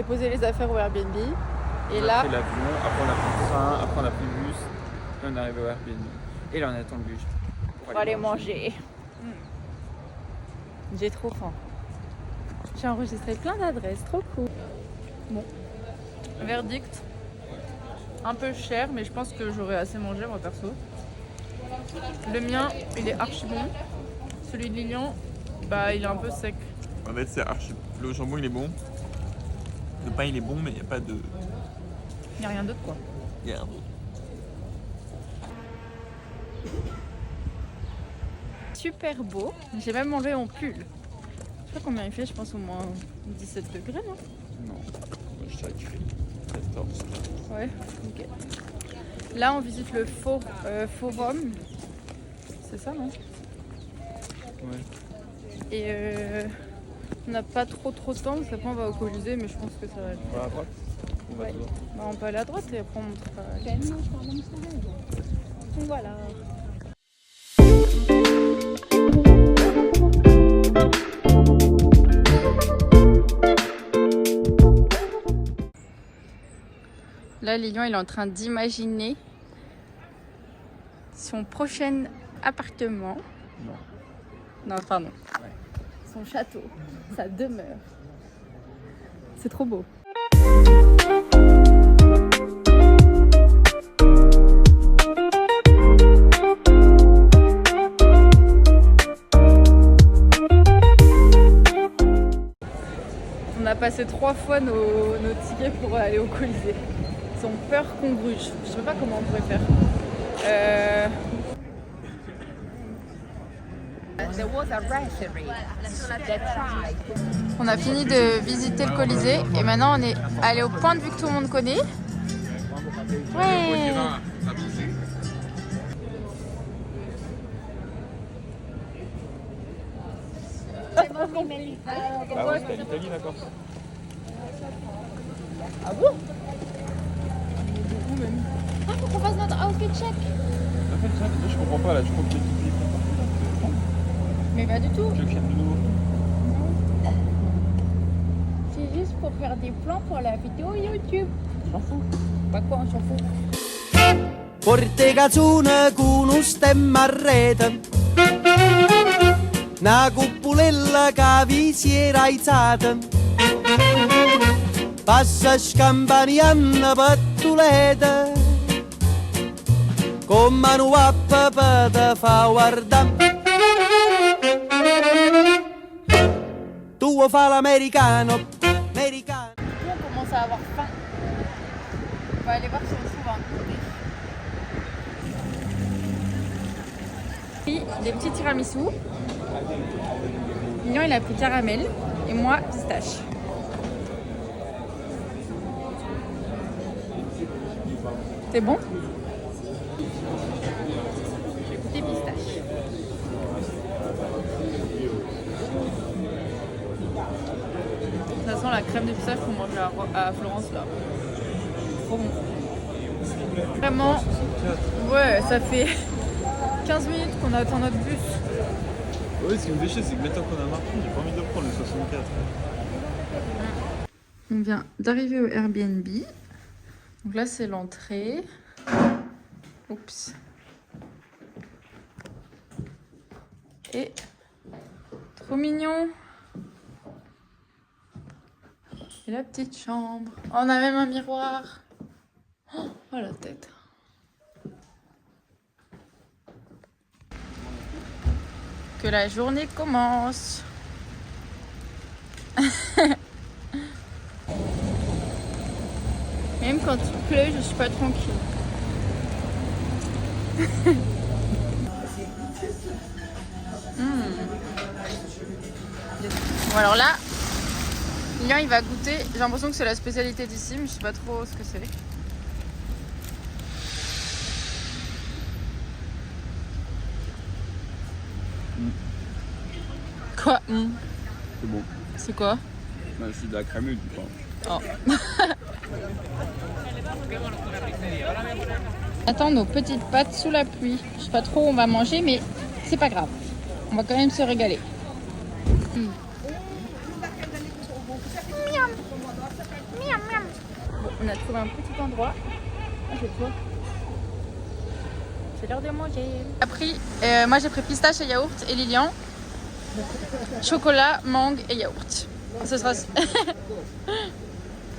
déposé les affaires au Airbnb. Et On a là, pris l'avion, après on a pris le train, après on a pris le bus, et on est arrivé au Airbnb. Et là on attend le bus pour aller manger. J'ai trop faim. J'ai enregistré plein d'adresses, trop cool. Bon, verdict. Un peu cher, mais je pense que j'aurais assez mangé moi perso. Le mien, il est archi bon. Celui de Lilian, bah il est un peu sec. En fait c'est archi. Le jambon il est bon. Le pain il est bon mais il n'y a pas de... Il n'y a rien d'autre quoi. Merde. Super beau. J'ai même enlevé mon pull. Je sais pas combien il fait, je pense au moins 17 degrés, non? Non, moi je t'ai écrit 14. Ouais, nickel. Là, on visite le forum. C'est ça, non? Ouais. Et on n'a pas trop de temps, parce qu'après on va au Colisée, mais je pense que ça va être... On va à droite. On va Ouais. tout droit. Bah, on peut aller à droite et après on montrera. Voilà. Là, Lilian, il est en train d'imaginer son prochain appartement. Non. Non, pardon. Ouais. Son château, sa demeure. C'est trop beau. On a passé 3 fois nos tickets pour aller au Colisée. Ils ont peur qu'on gruge. Je sais pas comment on pourrait faire. On a fini de visiter le Colisée et maintenant on est allé au point de vue que tout le monde connaît. Ouais. Ah ouais, c'était l'Italie d'accord. Ah bon? Ah, faut qu'on fasse notre outfit check. En fait ça, je comprends pas là, je crois que l'équipe est Mais pas du tout. tu veux qu'il y ait de nouveau. C'est juste pour faire des plans pour la vidéo YouTube. Je m'en fous. Pas quoi, on s'en fout. Porte cazzone con un stemma a rete, una cupolella che vi si era alzata, passa scampanianna pattuleta, con mano a papà te fa guardare. Tu fa l'americano, americano. On commence à avoir faim. On va aller voir si on trouve un goûter. Des petits tiramisu. Lilian, il a pris caramel et moi pistache. C'est bon? J'ai goûté pistache. Ça sent la crème de pistache qu'on mange à Florence là. Trop bon. Vraiment, ouais, ça fait 15 minutes qu'on attend notre bus. Ouais, ce qui me fait chier, c'est que maintenant qu'on a marqué, j'ai pas envie de prendre le 64. On vient d'arriver au Airbnb. Donc là, c'est l'entrée. Oups. Et trop mignon. Et la petite chambre. Oh, on a même un miroir. Oh, la tête. Que la journée commence. Même quand il pleut, je suis pas tranquille. Bon alors là, Lilian il va goûter. J'ai l'impression que c'est la spécialité d'ici, mais je sais pas trop ce que c'est. Quoi? C'est bon. C'est quoi? Bah, c'est de la crème du pain. Oh. Attends, nos petites pâtes sous la pluie. Je sais pas trop où on va manger, mais c'est pas grave. On va quand même se régaler. Miam. On a trouvé un petit endroit. Ah, j'ai toi. C'est l'heure de manger. Moi j'ai pris pistache et yaourt et Lilian. Chocolat, mangue et yaourt. Ce sera.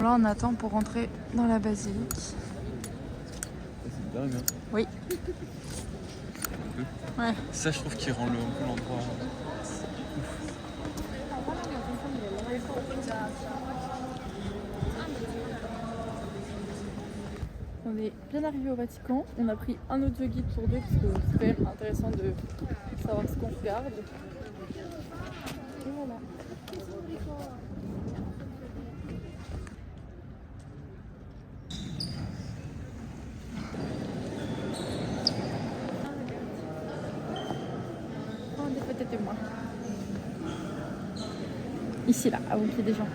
Là on attend pour rentrer dans la basilique. C'est dingue, hein. Oui. Ouais. Ça, je trouve qu'il rend un peu l'endroit. On est bien arrivé au Vatican. On a pris un audio guide pour deux parce que c'est quand même intéressant de savoir ce qu'on regarde. Et voilà. Oh, des photos de moi. Ici, là, avant qu'il y ait des gens.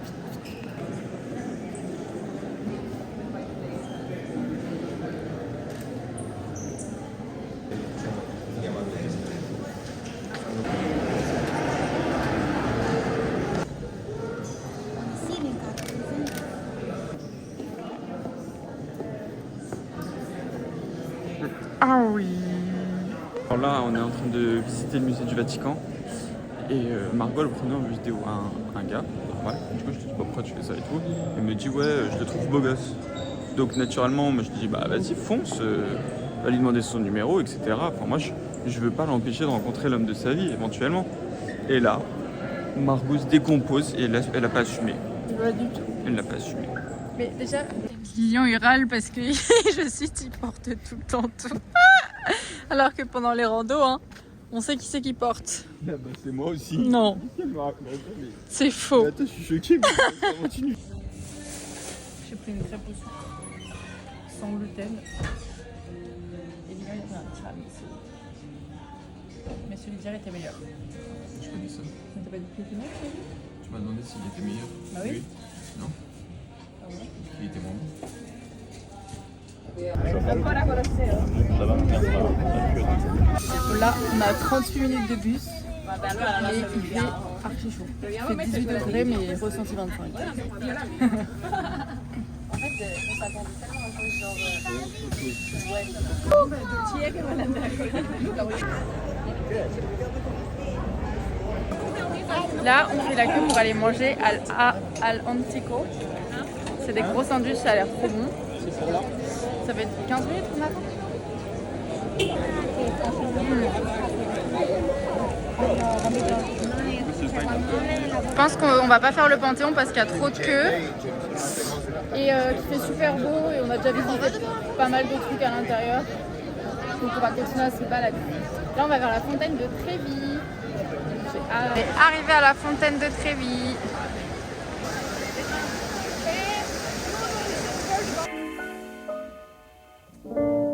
Ah oui. Alors là, on est en train de visiter le musée du Vatican. Et Margot, le premier, en vidéo un gars, normal. Du coup, je lui dis, pourquoi tu fais ça et tout. Il me dit, ouais, je le trouve beau gosse. Donc, naturellement, moi, je lui dis, bah, vas-y, fonce, va lui demander son numéro, etc. Enfin, moi, je veux pas l'empêcher de rencontrer l'homme de sa vie, éventuellement. Et là, Margot se décompose et elle a pas assumé. Pas du tout. Elle l'a pas assumé. Mais déjà, Lilian il râle parce que je cite, il porte tout le temps tout. Alors que pendant les randos, hein, on sait qui c'est qui porte. Ah bah, c'est moi aussi. Non, c'est faux. Attends, je suis choqué, mais ça continue. J'ai pris une crêpe au sucre, sans gluten. Et Lilian il a pris un tiramisu. Mais celui d'hier était meilleur. Je connais ça. Mais t'as pas dit qu'il était meilleur, celui-là ? Tu m'as demandé s'il était meilleur. Bah oui. Non, Ah ouais. il était moins bon. Là, on a 38 minutes de bus et il fait archi chaud. Il fait 18 degrés mais ressenti 25. Là, on fait la queue pour aller manger al Antico. C'est des gros sandwichs, ça a l'air trop bon. Ça fait 15 minutes qu'on attend. Je pense qu'on va pas faire le Panthéon parce qu'il y a trop de queue et qu'il fait super beau et on a déjà visité pas mal de trucs à l'intérieur. Donc on va continuer à se balader. Là on va vers la fontaine de Trévi. On est arrivé à la fontaine de Trévi.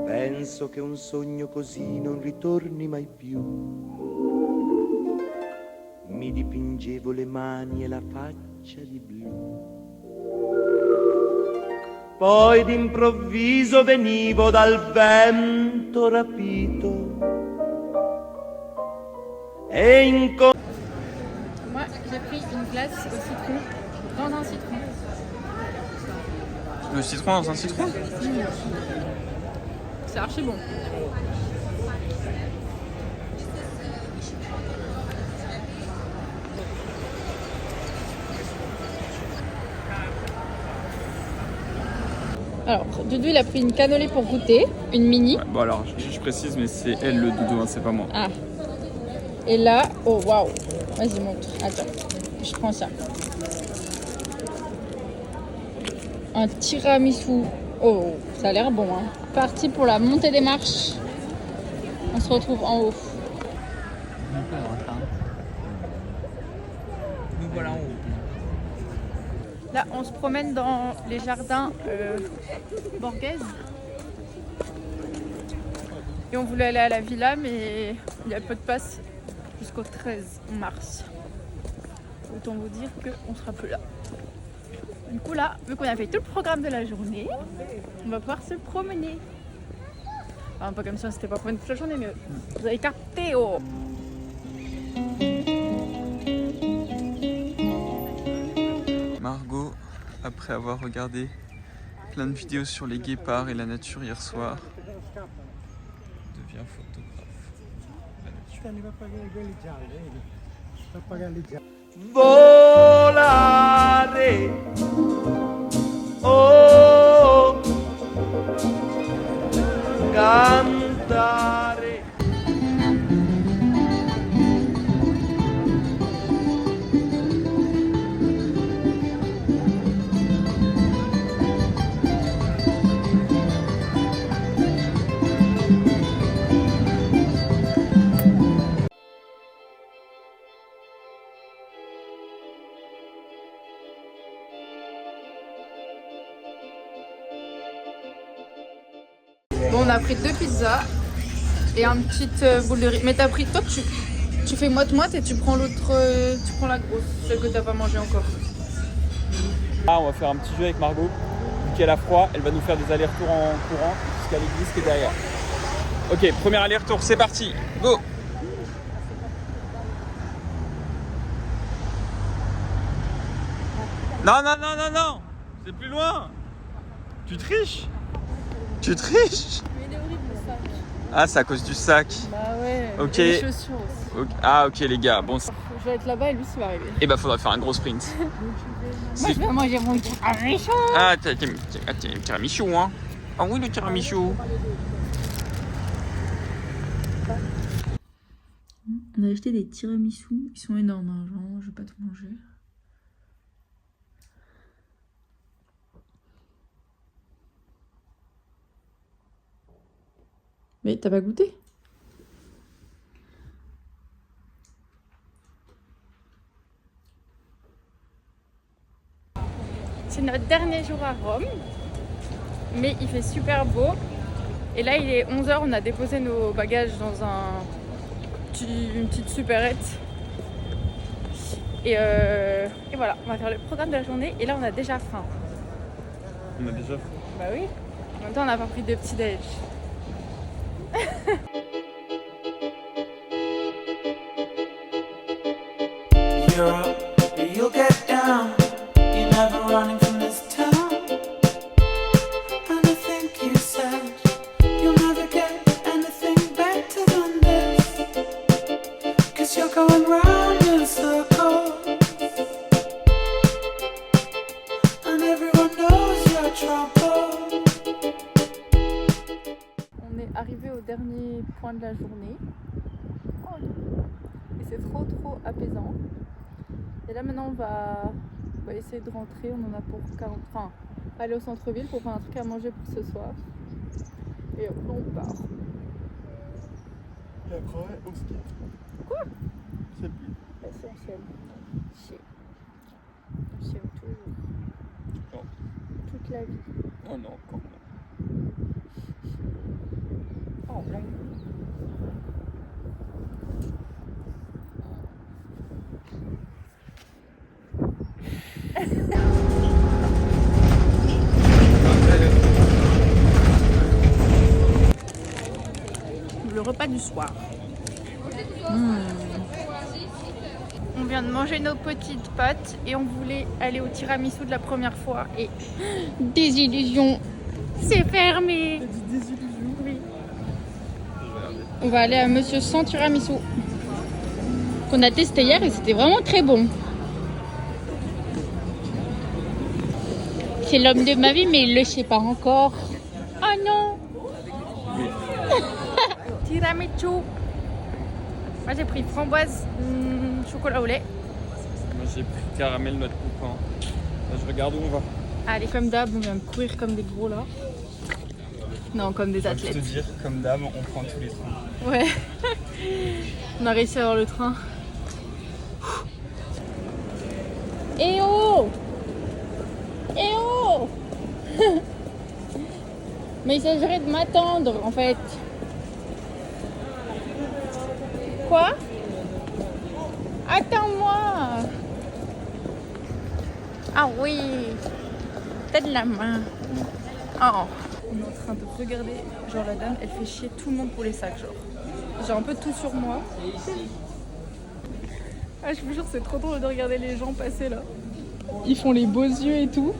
Penso che un sogno così non ritorni mai più. Mi dipingevo le mani e la faccia di blu. Poi d'improvviso venivo dal vento rapito. Moi, j'ai pris une glace au citron dans un citron. Le citron dans un citron? C'est archi bon. Alors, Doudou il a pris une cannelée pour goûter, une mini. Ouais, bon alors, je précise, mais c'est elle le doudou, hein, c'est pas moi. Ah. Et là, oh waouh. Vas-y montre. Attends, je prends ça. Un tiramisu. Oh, ça a l'air bon. Hein. Parti pour la montée des marches. On se retrouve en haut. Nous voilà en haut. Là, on se promène dans les jardins Borghese. Et on voulait aller à la villa, mais il y a peu de place jusqu'au 13 mars. Autant vous dire qu'on sera plus là. Du coup là, vu qu'on a fait tout le programme de la journée, on va pouvoir se promener. Enfin, pas comme ça, c'était pas promener toute la journée, mais vous avez capté, oh. Margot, après avoir regardé plein de vidéos sur les guépards et la nature hier soir. Devient photographe. La nature. Volare, oh, cantare. Bon, on a pris 2 pizzas et une petite boule de riz. Mais t'as pris, toi tu fais moite-moite et tu prends l'autre, tu prends la grosse, celle que t'as pas mangé encore. Ah, on va faire un petit jeu avec Margot. Vu qu'elle a froid, elle va nous faire des allers-retours en courant jusqu'à l'église qui est derrière. Ok, premier aller-retour, c'est parti, go! Non, non, non, non, non! C'est plus loin! Tu triches! Tu triches! Mais il est horrible le sac. Ah, c'est à cause du sac. Bah ouais. Ok. Et les chaussures aussi. Ok. Ah, ok, les gars. Bon, Je vais être là-bas et lui, ça va arriver. et bah, faudra faire un gros sprint. Moi, je vais manger mon tiramisu. Ah, t'as le tiramisu, hein? Ah oui, le tiramisu. On a acheté des tiramisu. Ils sont énormes, hein. Genre, je vais pas tout manger. Mais t'as pas goûté? C'est notre dernier jour à Rome, mais il fait super beau. Et là il est 11h, on a déposé nos bagages dans une petite supérette. Et voilà, on va faire le programme de la journée et là on a déjà faim. On a déjà fait. Bah oui, en même temps on n'a pas pris de petit déj. Europe, you'll get down. You're never running from this town. And I think you said you'll never get anything better than this. 'Cause you're going round in circles. And everyone knows your trouble. On est arrivé au dernier point de la journée. Et c'est trop apaisant. Et là maintenant on va essayer de rentrer, on en a pour 40, enfin aller au centre-ville pour prendre un truc à manger pour ce soir. Et après on part. Et après, au ski. Quoi? C'est plus. Essentiel. Chier. Chier toujours. Oh. Toute la vie. Oh non, encore non. Oh non. Le repas du soir. On vient de manger nos petites pâtes et on voulait aller au tiramisu de la première fois et désillusion, c'est fermé. Désillusion. Oui. On va aller à Monsieur sans tiramisu qu'on a testé hier et c'était vraiment très bon. C'est l'homme de ma vie mais il le sait pas encore. Oh non. Tiramisu. Moi j'ai pris framboise, chocolat au lait. Moi j'ai pris caramel noix de coco. Là, je regarde où on va. Allez, comme d'hab, on vient de courir comme des gros là. Non, comme des Je athlètes. te dire, comme d'hab, on prend tous les trains. Ouais. On a réussi à avoir le train. Eh oh! Eh oh! Mais il s'agirait de m'attendre en fait. Quoi? Attends-moi! Ah oui! T'as de la main. Oh! On est en train de regarder, genre la dame, elle fait chier tout le monde pour les sacs, genre. J'ai un peu tout sur moi. Ah, je vous jure, c'est trop drôle de regarder les gens passer là. Ils font les beaux yeux et tout.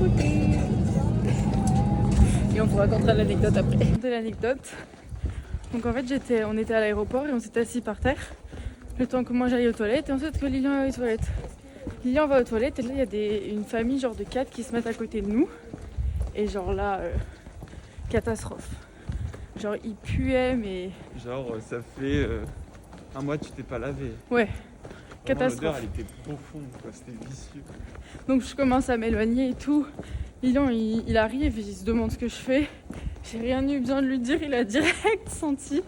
côté. Et on vous racontera l'anecdote après. L'anecdote. Donc en fait on était à l'aéroport et on s'était assis par terre. Le temps que moi j'aille aux toilettes et ensuite que Lilian aille aux toilettes. Lilian va aux toilettes et là il y a une famille genre de 4 qui se mettent à côté de nous. Et genre là, catastrophe. Genre il puait mais... Genre ça fait un mois que tu t'es pas lavé. Ouais, Vraiment, catastrophe. l'odeur elle était profonde quoi, c'était vicieux. Donc je commence à m'éloigner et tout. Lilian il arrive et il se demande ce que je fais. J'ai rien eu besoin de lui dire, il a direct senti.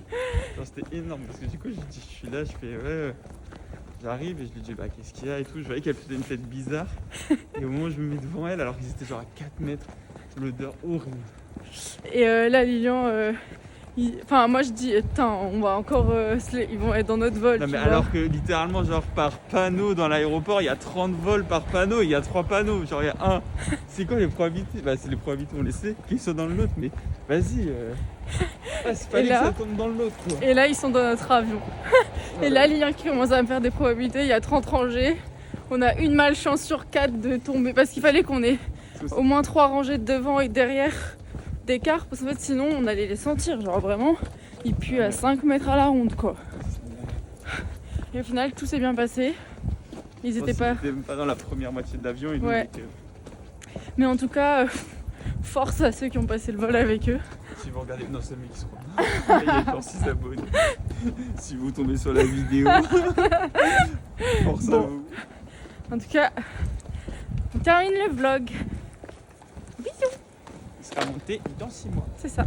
Genre, c'était énorme parce que du coup je suis là, je fais ouais. J'arrive et je lui dis bah qu'est-ce qu'il y a et tout. Je voyais qu'elle faisait une tête bizarre. Et au moment où je me mets devant elle, alors qu'ils étaient genre à 4 mètres, l'odeur horrible. Et là Lilian, enfin moi je dis, putain on va encore, ils vont être dans notre vol. Non tu mais vois. alors que littéralement genre par panneau dans l'aéroport il y a 30 vols par panneau, il y a 3 panneaux, genre il y a un. C'est quoi les probabilités? Bah c'est les probabilités on les sait, qu'ils soient dans le nôtre mais vas-y. C'est pas que ça tombe dans l'autre quoi. Et là ils sont dans notre avion. Et là Lilian qui commence à me faire des probabilités, il y a 30 rangées. On a une malchance sur 4 de tomber parce qu'il fallait qu'on ait au moins 3 rangées de devant et derrière d'écart parce qu'en fait sinon on allait les sentir, genre vraiment ils puent à 5 mètres à la ronde quoi. Et au final tout s'est bien passé. Ils étaient pas... même pas dans la première moitié de l'avion et nous, Ouais. Mais en tout cas force à ceux qui ont passé le vol avec eux. Si vous regardez, non c'est le mec qui se croit. Il y a genre 6 abonnés. Si vous tombez sur la vidéo, force à vous. En tout cas, on termine le vlog. Bisous. Il sera monté dans 6 mois. C'est ça.